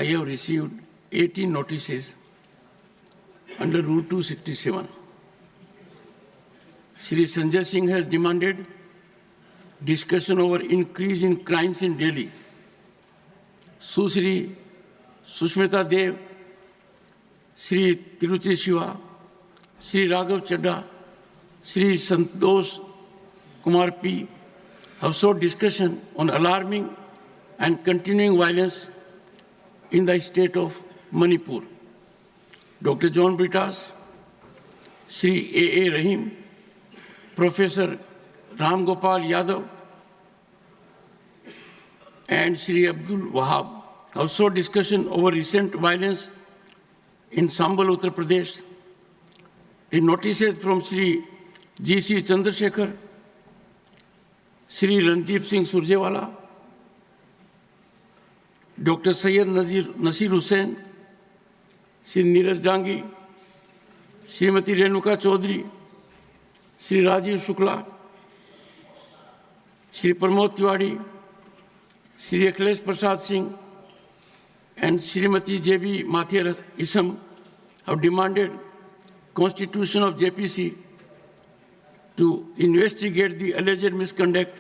I have received 18 notices under Rule 267. Shri Sanjay Singh has demanded discussion over increase in crimes in Delhi. Shri Sushmita Dev, Shri Tiruchi Shiva, Shri Raghav Chadda, Shri Santosh Kumar P. have sought discussion on alarming and continuing violence in the state of Manipur. Dr. John Britas, Shri A.A. Rahim, Professor Ram Gopal Yadav, and Shri Abdul Wahab have sought discussion over recent violence in Sambal, Uttar Pradesh. The notices from Shri G.C. Chandrasekhar, Shri Randeep Singh Surjewala, Dr. Syed Nasir Hussain, Shri Neeraj Dangi, Srimati Renuka Chaudhary, Shri Rajiv Shukla, Shri Pramod Tiwari, Shri Akhilesh Prasad Singh, and Srimati J.B. Mathia Isam have demanded constitution of JPC to investigate the alleged misconduct,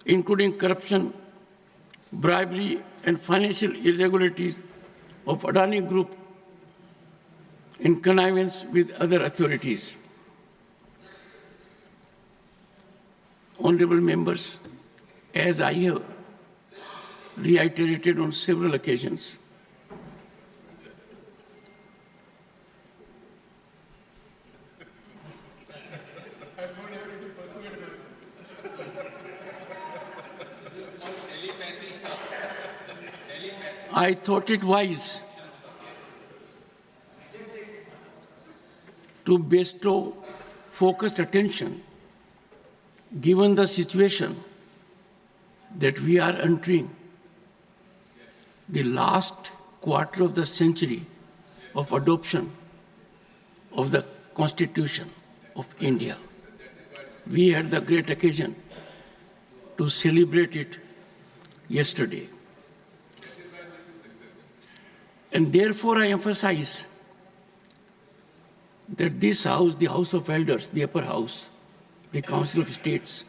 including corruption, bribery, and financial irregularities of Adani Group in connivance with other authorities. Honorable members, as I have reiterated on several occasions, I thought it wise to bestow focused attention, given the situation that we are entering the last quarter of the century of adoption of the Constitution of India. We had the great occasion to celebrate it yesterday. And therefore, I emphasize that this House, the House of Elders, the upper house, the Council of States,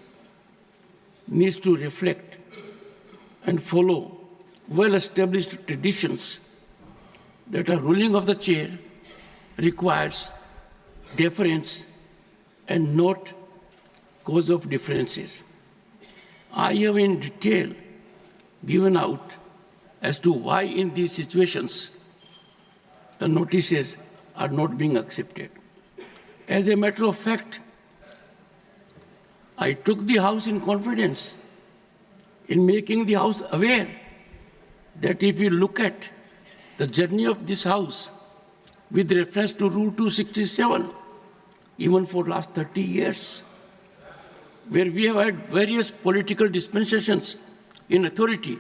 needs to reflect and follow well-established traditions that a ruling of the chair requires deference and not cause of differences. I have in detail given out as to why in these situations the notices are not being accepted. As a matter of fact, I took the House in confidence in making the House aware that if we look at the journey of this House with reference to Rule 267, even for the last 30 years, where we have had various political dispensations in authority,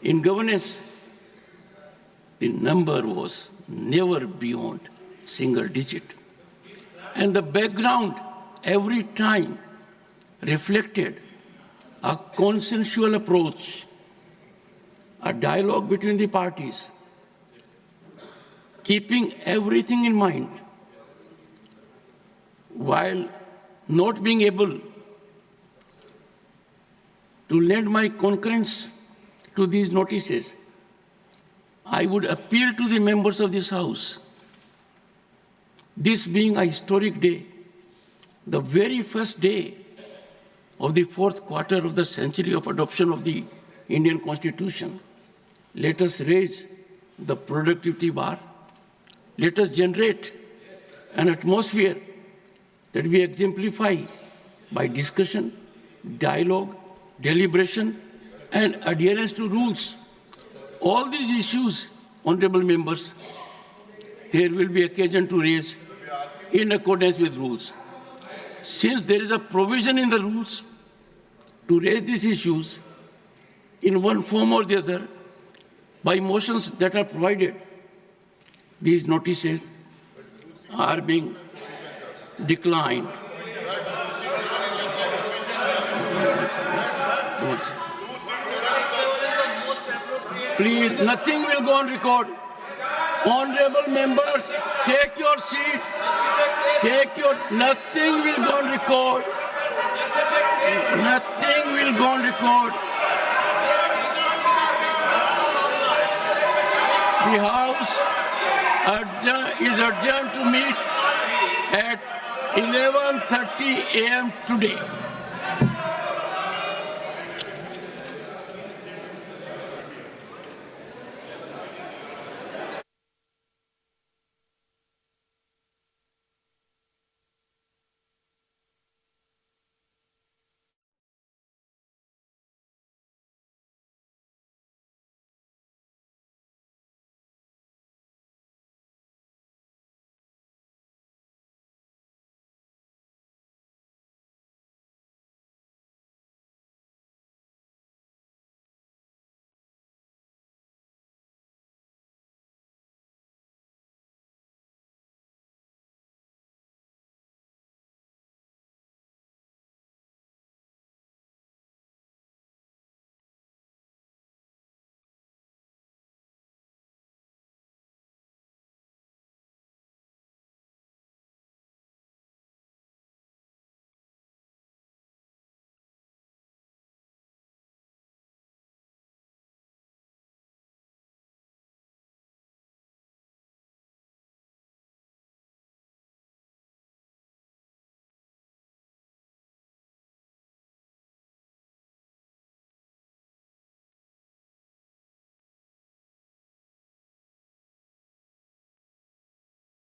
in governance, the number was never beyond single digit. And the background every time reflected a consensual approach, a dialogue between the parties, keeping everything in mind, while not being able to lend my concurrence to these notices. I would appeal to the members of this House, this being a historic day, the very first day of the fourth quarter of the century of adoption of the Indian Constitution, let us raise the productivity bar. Let us generate an atmosphere that we exemplify by discussion, dialogue, deliberation, and adherence to rules. All these issues, honorable members, there will be occasion to raise in accordance with rules. Since there is a provision in the rules to raise these issues in one form or the other by motions that are provided, these notices are being declined. Please, nothing will go on record. Honorable members, take your seat. Nothing will go on record. Nothing will go on record. The House is adjourned to meet at 11:30 a.m. today.